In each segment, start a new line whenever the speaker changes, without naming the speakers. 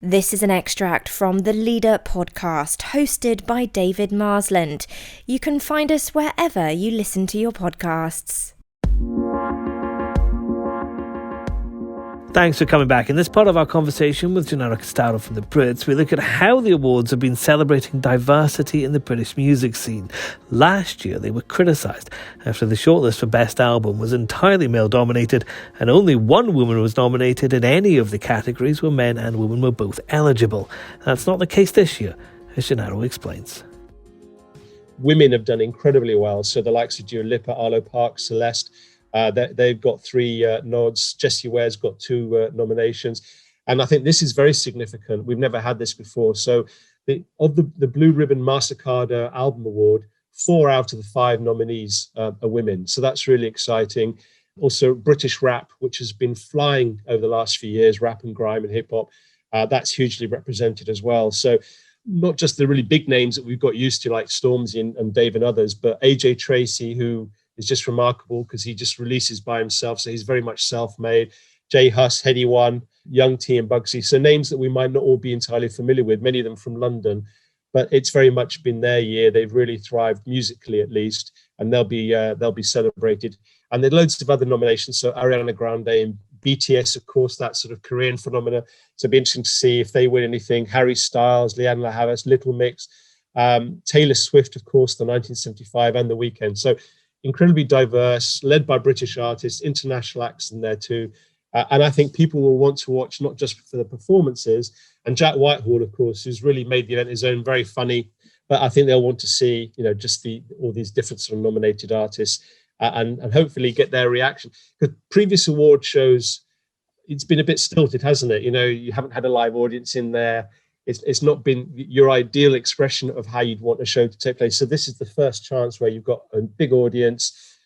This is an extract from the Leader podcast, hosted by David Marsland. You can find us wherever you listen to your podcasts.
Thanks for coming back. In this part of our conversation with Genarro Castaldo from the BRITs, we look at how the awards have been celebrating diversity in the British music scene. Last year, they were criticised after the shortlist for Best Album was entirely male-dominated, and only one woman was nominated in any of the categories where men and women were both eligible. That's not the case this year, as Genarro explains.
Women have done incredibly well. So the likes of Dua Lipa, Arlo Parks, Celeste, they've got 3 nods. Jessie Ware's got 2 nominations. And I think this is very significant. We've never had this before. So of the Blue Ribbon MasterCard Album Award, 4 out of the 5 nominees are women. So that's really exciting. Also, British rap, which has been flying over the last few years, rap and grime and hip hop, that's hugely represented as well. So not just the really big names that we've got used to, like Stormzy and Dave and others, but AJ Tracey, who is just remarkable because he just releases by himself. So he's very much self-made. Jay Huss, Heady One, Young T and Bugsy. So names that we might not all be entirely familiar with, many of them from London, but it's very much been their year. They've really thrived musically, at least, and they'll be celebrated. And there are loads of other nominations. So Ariana Grande and BTS, of course, that sort of Korean phenomena. So it'll be interesting to see if they win anything. Harry Styles, Leanne La Havas, Little Mix, Taylor Swift, of course, the 1975 and The Weeknd. So incredibly diverse, led by British artists, international acts in there too. And I think people will want to watch not just for the performances. And Jack Whitehall, of course, who's really made the event his own, very funny. But I think they'll want to see, just all these different sort of nominated artists and hopefully get their reaction. Because previous award shows, it's been a bit stilted, hasn't it? You haven't had a live audience in there. It's not been your ideal expression of how you'd want a show to take place. So this is the first chance where you've got a big audience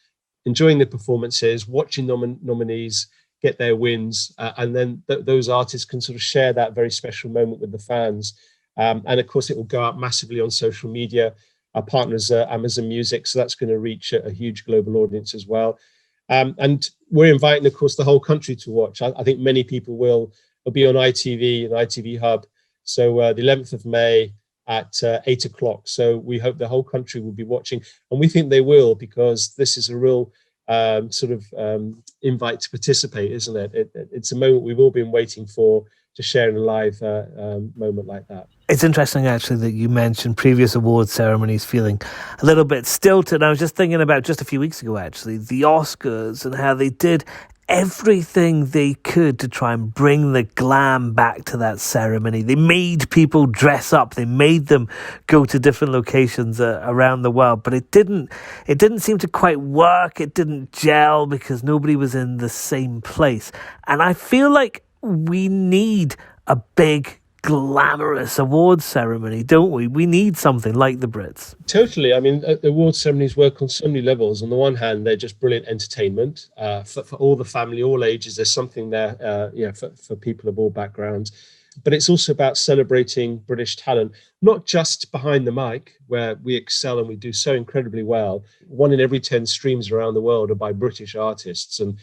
enjoying the performances, watching nominees get their wins, and then those artists can sort of share that very special moment with the fans. And of course, it will go out massively on social media. Our partners are Amazon Music, so that's going to reach a huge global audience as well. And we're inviting, of course, the whole country to watch. I think many people will be on ITV and ITV Hub. So the 11th of May at 8 o'clock. So we hope the whole country will be watching. And we think they will, because this is a real invite to participate, isn't it? It's a moment we've all been waiting for, to share in a live moment like that.
It's interesting, actually, that you mentioned previous awards ceremonies feeling a little bit stilted. I was just thinking about just a few weeks ago, actually, the Oscars and how they did everything they could to try and bring the glam back to that ceremony. They made people dress up. They made them go to different locations around the world, but it didn't seem to quite work. It didn't gel because nobody was in the same place. And I feel like we need a big, glamorous awards ceremony, don't we? We need something like the Brits.
Totally. I mean, the awards ceremonies work on so many levels. On the one hand, they're just brilliant entertainment for all the family, all ages. There's something there, for people of all backgrounds. But it's also about celebrating British talent, not just behind the mic, where we excel and we do so incredibly well. 1 in every 10 streams around the world are by British artists, and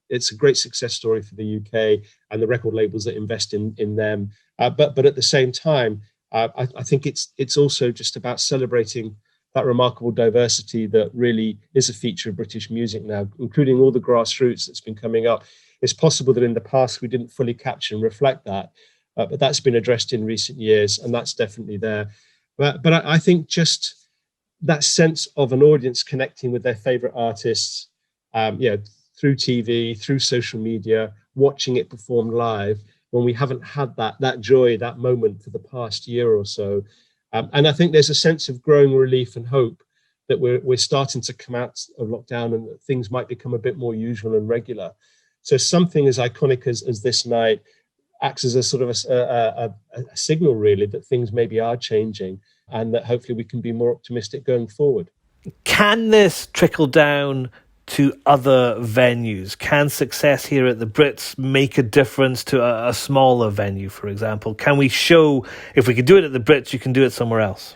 it's a great success story for the UK and the record labels that invest in them. But at the same time, I think it's also just about celebrating that remarkable diversity that really is a feature of British music now, including all the grassroots that's been coming up. It's possible that in the past we didn't fully capture and reflect that, but that's been addressed in recent years, and that's definitely there. But I think just that sense of an audience connecting with their favorite artists, through TV, through social media, watching it performed live, when we haven't had that joy, that moment for the past year or so. And I think there's a sense of growing relief and hope that we're starting to come out of lockdown and that things might become a bit more usual and regular. So something as iconic as this night acts as a sort of a signal, really, that things maybe are changing and that hopefully we can be more optimistic going forward.
Can this trickle down to other venues? Can success here at the Brits make a difference to a smaller venue, for example? Can we show, if we can do it at the Brits, you can do it somewhere else?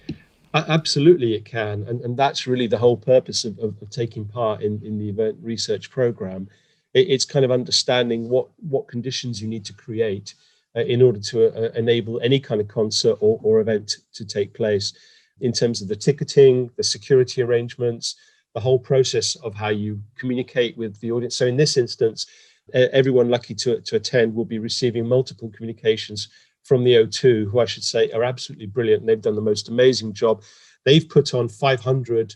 Absolutely it can. And that's really the whole purpose of taking part in the event research program. It's kind of understanding what conditions you need to create in order to enable any kind of concert or event to take place, in terms of the ticketing, the security arrangements, the whole process of how you communicate with the audience. So in this instance, everyone lucky to attend will be receiving multiple communications from the O2, who I should say are absolutely brilliant. They've done the most amazing job. They've put on 500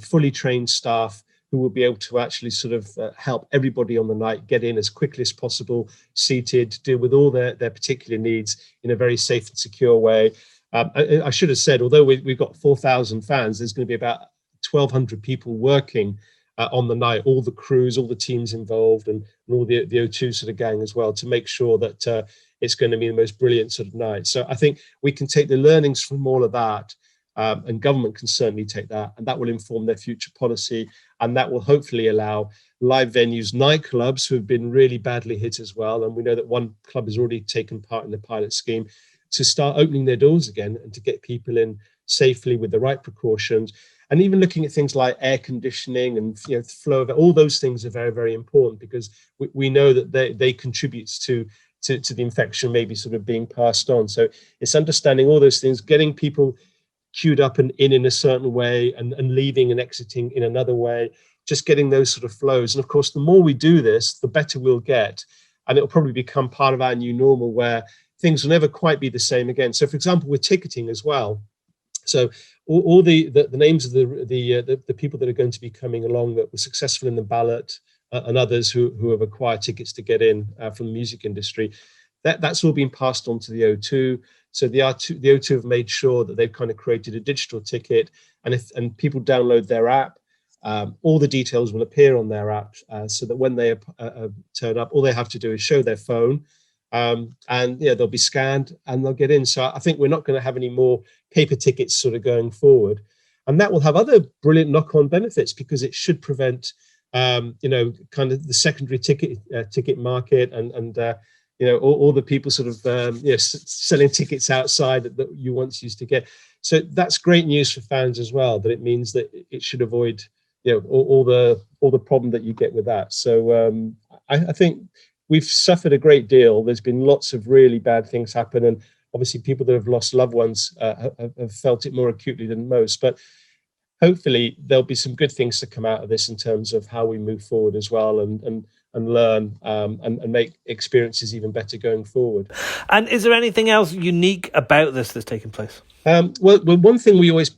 fully trained staff who will be able to actually sort of help everybody on the night get in as quickly as possible, seated, deal with all their particular needs in a very safe and secure way. I should have said, although we've got 4,000 fans, there's going to be about 1,200 people working on the night, all the crews, all the teams involved, and all the O2 sort of gang as well, to make sure that it's going to be the most brilliant sort of night. So I think we can take the learnings from all of that, and government can certainly take that, and that will inform their future policy, and that will hopefully allow live venues, nightclubs, who have been really badly hit as well, and we know that one club has already taken part in the pilot scheme, to start opening their doors again and to get people in safely with the right precautions. And even looking at things like air conditioning and flow of all those things are very, very important, because we know that they contribute to the infection maybe sort of being passed on. So it's understanding all those things, getting people queued up and in a certain way, and leaving and exiting in another way, just getting those sort of flows. And of course, the more we do this, the better we'll get. And it'll probably become part of our new normal, where things will never quite be the same again. So for example, with ticketing as well. So all the names of the people that are going to be coming along that were successful in the ballot, and others who have acquired tickets to get in from the music industry, that's all been passed on to the O2. So the O2 have made sure that they've kind of created a digital ticket, and people download their app, all the details will appear on their app, so that when they turn up, all they have to do is show their phone, and they'll be scanned and they'll get in. So I think we're not going to have any more paper tickets sort of going forward, and that will have other brilliant knock-on benefits, because it should prevent kind of the secondary ticket market, and all the people sort of selling tickets outside that you once used to get. So that's great news for fans as well, that it means that it should avoid all the problem that you get with that. So I think we've suffered a great deal. There's been lots of really bad things happen, and obviously people that have lost loved ones have felt it more acutely than most. But hopefully there'll be some good things to come out of this in terms of how we move forward as well, and learn and make experiences even better going forward.
And is there anything else unique about this that's taking place?
Well, one thing we always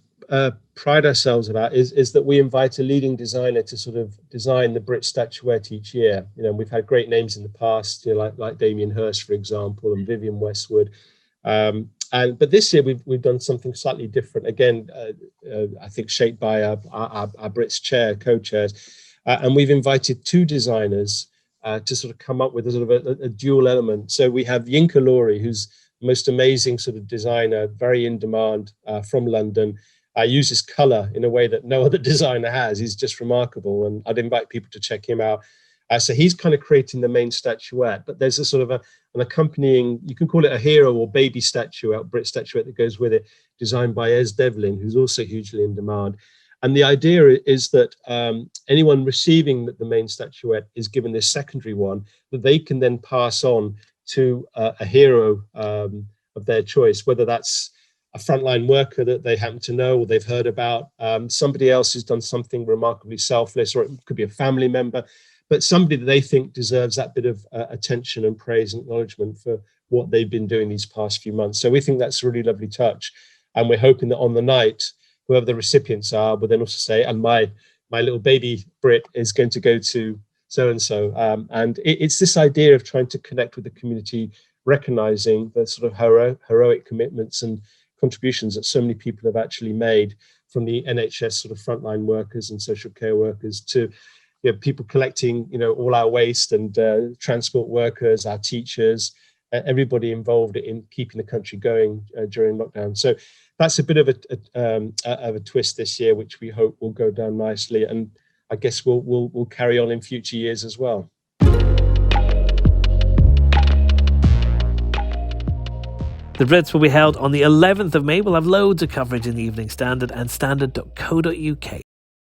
pride ourselves about is that we invite a leading designer to sort of design the Brit statuette each year. We've had great names in the past, like Damien Hirst, for example, and Vivienne Westwood. But this year we've done something slightly different. Again, I think shaped by our Brits co-chairs, and we've invited two designers to sort of come up with a sort of a dual element. So we have Yinka Laurie, who's the most amazing sort of designer, very in demand, from London. Uses colour in a way that no other designer has. He's just remarkable, and I'd invite people to check him out. So he's kind of creating the main statuette, but there's a sort of an accompanying, you can call it a hero or baby statuette, Brit statuette that goes with it, designed by Ez Devlin, who's also hugely in demand. And the idea is that anyone receiving the main statuette is given this secondary one that they can then pass on to a hero of their choice, whether that's a frontline worker that they happen to know or they've heard about, somebody else who's done something remarkably selfless, or it could be a family member, but somebody that they think deserves that bit of attention and praise and acknowledgement for what they've been doing these past few months. So we think that's a really lovely touch. And we're hoping that on the night, whoever the recipients are will then also say, and my little baby Brit is going to go to so-and-so. And it's this idea of trying to connect with the community, recognizing the sort of heroic commitments and contributions that so many people have actually made, from the NHS sort of frontline workers and social care workers to people collecting all our waste, and transport workers, our teachers, everybody involved in keeping the country going during lockdown. So that's a bit of a twist this year, which we hope will go down nicely, and I guess we'll carry on in future years as well.
The Brits will be held on the 11th of May. We'll have loads of coverage in the Evening Standard and standard.co.uk.